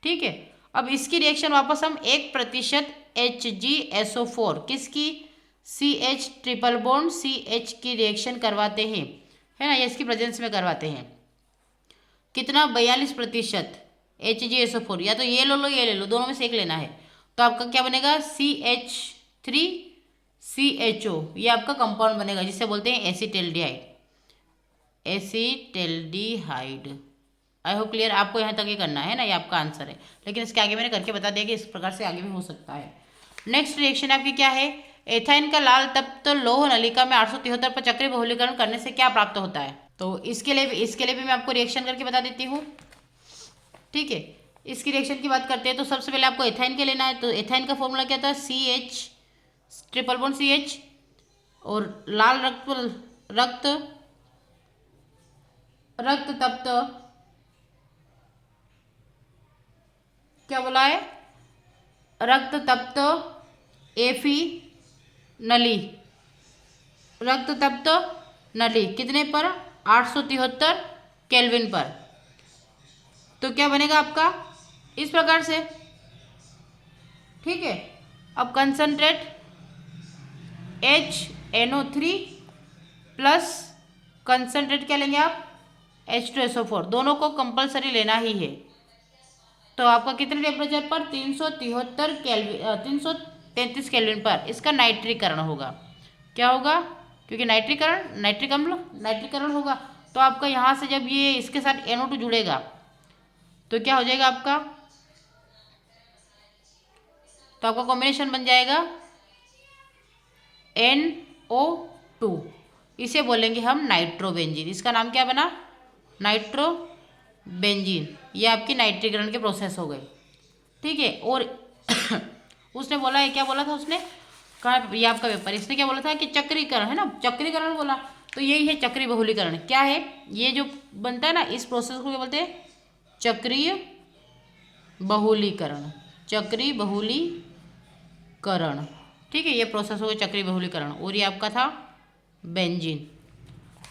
ठीक है, अब इसकी रिएक्शन वापस हम 1% HgSO4 किसकी, CH ट्रिपल बॉन्ड CH की रिएक्शन करवाते हैं, है ना, ये इसकी प्रेजेंस में करवाते हैं। कितना, 42%। HgSO4 या तो ये लो ये ले लो, दोनों में से एक लेना है। तो आपका क्या बनेगा, CH3CHO, ये आपका कंपाउंड बनेगा जिसे बोलते हैं acetaldehyde. Acetaldehyde. I hope clear, आपको यहाँ तक ही करना है ना, ये आपका आंसर है, लेकिन इसके आगे मैंने करके बता दिया कि इस प्रकार से आगे भी हो सकता है। नेक्स्ट रिएक्शन आपकी क्या है, एथाइन का लाल तप्त लौह नलिका में 873 पर चक्रीय बहुलीकरण करने से क्या प्राप्त होता है। तो इसके लिए भी मैं आपको रिएक्शन करके बता देती हूँ, ठीक है। इसकी रिएक्शन की बात करते हैं तो सबसे पहले आपको एथाइन के लेना है। तो एथाइन का फॉर्मूला क्या था, CH ट्रिपल बॉन्ड CH, और लाल रक्त तप्त, क्या बोला है, रक्त तप्त एफी नली, रक्त तप्त नली कितने पर, 873 केल्विन पर। तो क्या बनेगा आपका इस प्रकार से, ठीक है। अब कंसंट्रेट HNO3 प्लस कंसंट्रेट क्या लेंगे आप, H2SO4, दोनों को कंपलसरी लेना ही है। तो आपका कितने टेम्परेचर पर, 373 केल्विन, 333 केल्विन पर इसका नाइट्रीकरण होगा। क्या होगा, क्योंकि नाइट्रीकरण होगा। तो आपका यहाँ से जब ये इसके साथ NO2 जुड़ेगा तो क्या हो जाएगा आपका, तो आपका कॉम्बिनेशन बन जाएगा NO2, इसे बोलेंगे हम नाइट्रोबेंजीन। इसका नाम क्या बना, नाइट्रोबेंजीन। ये आपकी नाइट्रीकरण के प्रोसेस हो गए, ठीक है। और उसने बोला है, क्या बोला था उसने, कहा ये आपका पेपर, इसने क्या बोला था कि चक्रीकरण, है ना, चक्रीकरण बोला। तो यही है चक्रीय बहुलीकरण। क्या है, ये जो बनता है ना, इस प्रोसेस को क्या बोलते हैं, चक्रीय बहुलीकरण। चक्रीय बहुलीकरण, ठीक है, ये प्रोसेस हो गया चक्रीय बहुलीकरण। और ये आपका था बेंजीन।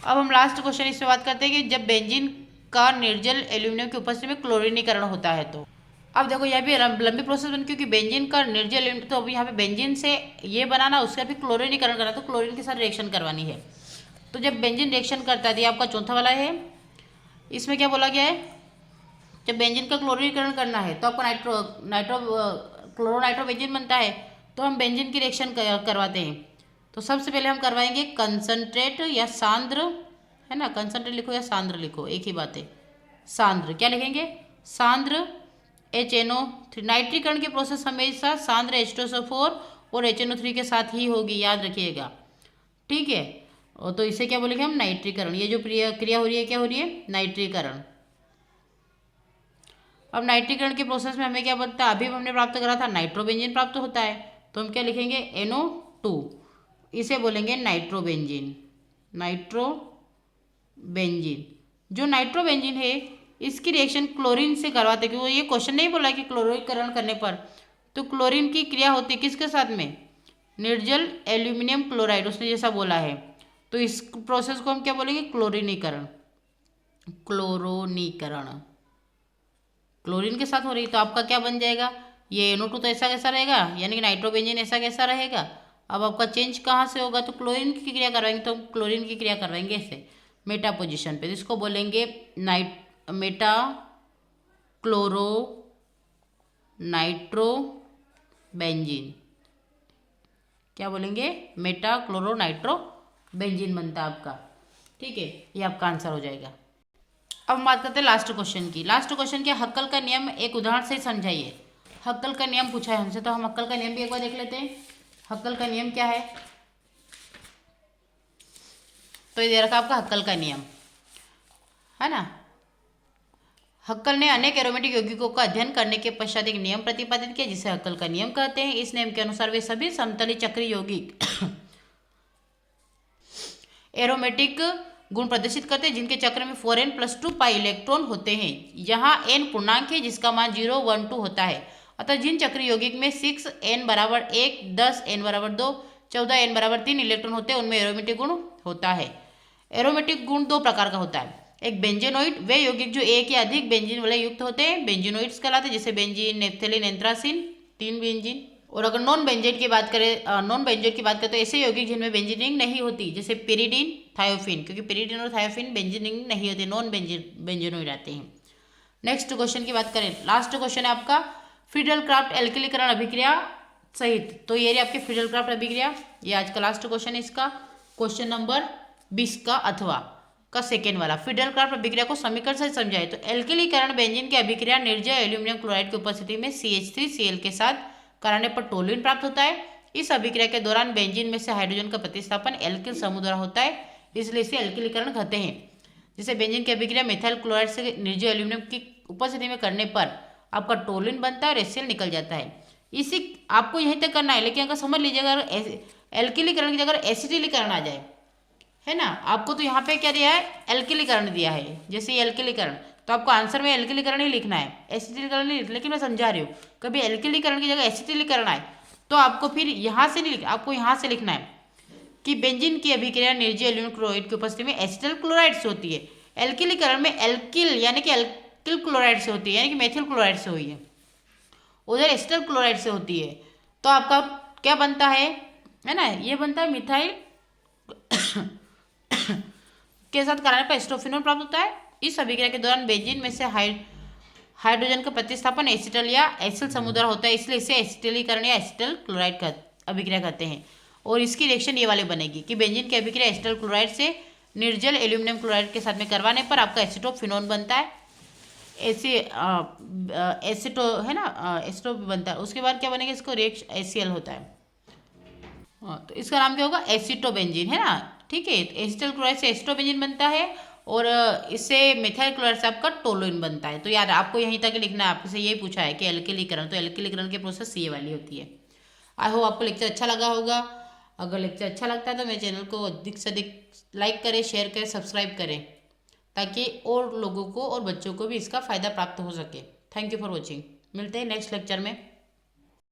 अब हम लास्ट क्वेश्चन इस पे बात करते हैं कि जब बेंजीन का निर्जल एल्यूमिनियम की उपस्थिति में क्लोरीनीकरण होता है। तो अब देखो यह भी लंबी प्रोसेस बन, क्योंकि बेंजीन का निर्जल एल्यूमिनियम, तो अभी यहाँ पे बेंजीन से ये बनाना, उसका भी क्लोरीनीकरण करना, तो क्लोरीन के साथ रिएक्शन करवानी है। तो जब बेंजीन रिएक्शन करता है, तो ये आपका चौथा वाला है। इसमें क्या बोला गया है, जब बेंजीन का क्लोरीनीकरण करना है तो आपको क्लोरोनाइट्रोबेंजीन बनता है। तो हम बेंजीन की रिएक्शन करवाते हैं। तो सबसे पहले हम करवाएंगे कंसंट्रेट या सांद्र, है ना, कंसंट्रेट लिखो या सांद्र लिखो, एक ही बात है। सांद्र क्या लिखेंगे, सांद्र HNO3। नाइट्रीकरण की प्रोसेस हमेशा सांद्र H2SO4 और HNO3 के साथ ही होगी, याद रखिएगा, ठीक है। और तो इसे क्या बोलेंगे हम, नाइट्रीकरण। ये जो क्रिया हो रही है, क्या हो रही है, नाइट्रीकरण। अब नाइट्रीकरण के प्रोसेस में हमें क्या बनता है, अभी हमने प्राप्त करा था, नाइट्रोबेंजीन प्राप्त होता है। तो हम क्या लिखेंगे, NO2, इसे बोलेंगे नाइट्रोबेंजीन। नाइट्रोबेंजीन, जो नाइट्रोबेंजीन है इसकी रिएक्शन क्लोरीन से करवाते, क्योंकि ये क्वेश्चन नहीं बोला कि क्लोरीकरण करने पर, तो क्लोरीन की क्रिया होती है किसके साथ में, निर्जल एल्यूमिनियम क्लोराइड, उसने जैसा बोला है। तो इस प्रोसेस को हम क्या बोलेंगे, क्लोरीनीकरण। क्लोरीन के साथ हो रही, तो आपका क्या बन जाएगा, ये NO2 तो ऐसा कैसा रहेगा, यानी कि नाइट्रोबेंजीन ऐसा कैसा रहेगा। अब आपका चेंज कहाँ से होगा, तो क्लोरीन की क्रिया करवाएंगे, तो क्लोरीन की क्रिया करवाएंगे ऐसे मेटा पोजिशन पे, इसको बोलेंगे मेटा क्लोरो नाइट्रोबेंजीन। क्या बोलेंगे, मेटा क्लोरो नाइट्रोबेंजीन बनता है आपका, ठीक है। ये आपका आंसर हो जाएगा। अब हम बात करते हैं लास्ट क्वेश्चन की। लास्ट क्वेश्चन क्या, हक्कल का नियम एक उदाहरण से समझाइए। हक्कल का नियम पूछा है हमसे, तो हम हक्कल का नियम भी एक बार देख लेते हैं। हक्कल का नियम क्या है, तो ये दे रखा आपका हक्कल का नियम, है ना। हक्कल ने अनेक एरोमेटिक यौगिकों का अध्ययन करने के पश्चात एक नियम प्रतिपादित किया जिसे हक्कल का नियम कहते हैं। इस नियम के अनुसार वे सभी समतली चक्रीय यौगिक एरोमेटिक गुण प्रदर्शित करते हैं जिनके चक्र में 4n+2 पाई इलेक्ट्रॉन होते हैं। यहाँ n पूर्णांक है जिसका मान 0, 1, 2 होता है। अतः जिन चक्रीय यौगिक में 6n = 1, 10n = 2, 14n = 3 इलेक्ट्रॉन होते हैं उनमें एरोमेटिक गुण होता है। एरोमेटिक गुण दो प्रकार का होता है, एक बेंजेनोइड, वे यौगिक जो एक या अधिक बेंजीन वाले युक्त होते हैं बेंजीनोइड्स कहलाते हैं, जैसे बेंजीन, नेप्थेलिन, एंथ्रासिन, 3 बेंजीन, और अगर नॉन बेंजीन की बात करें तो ऐसे यौगिक जिनमें बेंजीन रिंग नहीं होती, जैसे पेरिडीन, थायोफिन, क्योंकि पेरिडीन और थायोफिन बेंजीन रिंग नहीं होती, नॉन बेंजीनोइड रहते हैं। नेक्स्ट क्वेश्चन की बात करें, लास्ट क्वेश्चन है आपका फ्रीडल क्राफ्ट एल्किलीकरण अभिक्रिया सहित। तो ये रही आपकी फ्रीडल क्राफ्ट अभिक्रिया, ये आज का लास्ट क्वेश्चन है इसका, क्वेश्चन नंबर 20 का अथवा का सेकेंड वाला। फ्रीडल क्राफ्ट अभिक्रिया को समीकरण से समझाए तो एल्किलीकरण बेंजीन की अभिक्रिया निर्जय एल्यूमिनियम क्लोराइड की उपस्थिति में CH3Cl के साथ कराने पर टोलुइन प्राप्त होता है। इस अभिक्रिया के दौरान बेंजीन में से हाइड्रोजन का प्रतिस्थापन एल्किल समूह द्वारा होता है, इसलिए इसे एल्किलीकरण कहते हैं। जैसे बेंजीन की अभिक्रिया मिथाइल क्लोराइड से निर्जय एल्यूमिनियम की उपस्थिति में करने पर आपका टोलुइन बनता है और HCl निकल जाता है। इसी आपको यहीं तक करना है, लेकिन अगर समझ लीजिएगा अगर एल्किलीकरण की जगह एसिटिलीकरण आ जाए, है ना, आपको तो यहाँ पे क्या दिया है, एल्किलीकरण दिया है, जैसे ये एल्किलीकरण, तो आपको आंसर में एल्किलीकरण ही लिखना है, एसिटिलीकरण नहीं लिखना। लेकिन मैं समझा रही हूँ, कभी एल्किलीकरण की जगह एसिटिलीकरण आए तो आपको फिर यहाँ से नहीं लिखना, आपको यहाँ से लिखना है कि बेंजीन की अभिक्रिया निर्जय एल्यूमिनियम क्लोराइड की उपस्थिति में एसिटल क्लोराइड से होती है। एल्किलीकरण में एल्किल यानी कि एल्किल क्लोराइड से होती है, यानी कि मेथिल क्लोराइड से हुई है, उधर एसिटल क्लोराइड से होती है। तो आपका क्या बनता है ना, ये बनता है मिथाइल के साथ कराने पर एस्टोफिनोल प्राप्त होता है। इस अभिक्रिया के दौरान बेंजीन में से हाइड्रोजन का प्रतिस्थापन एसिटल या एसिल समूह द्वारा होता है, इसलिए इसे एसिटिलीकरण या एसिटल क्लोराइड का अभिक्रिया कहते हैं। और इसकी रिएक्शन ये वाली बनेगी कि बेंजीन की अभिक्रिया एसिटल क्लोराइड से निर्जल एल्यूमिनियम क्लोराइड के साथ में करवाने पर आपका एसिटोफिनोन बनता है, एसिटो है ना, एसिटो बनता है। उसके बाद क्या बनेगा, इसको रिएक्शन HCl होता है। हाँ, तो इसका नाम क्या होगा, एसिटोबेंजीन, है ना, ठीक है। एसिटल क्लोराइड से एसिटोबेंजीन बनता है और इससे मिथाइल क्लोराइड से आपका टोलुइन बनता है। तो यार आपको यहीं तक लिखना है, आपसे यही पूछा है कि एल्किलीकरण, तो एल्किलीकरण की प्रोसेस ये वाली होती है। आई होप आपको लेक्चर अच्छा लगा होगा। अगर लेक्चर अच्छा लगता है तो मेरे चैनल को अधिक से अधिक लाइक करें, शेयर करें, सब्सक्राइब करें, ताकि और लोगों को और बच्चों को भी इसका फ़ायदा प्राप्त हो सके। Thank you for watching. मिलते हैं नेक्स्ट लेक्चर में।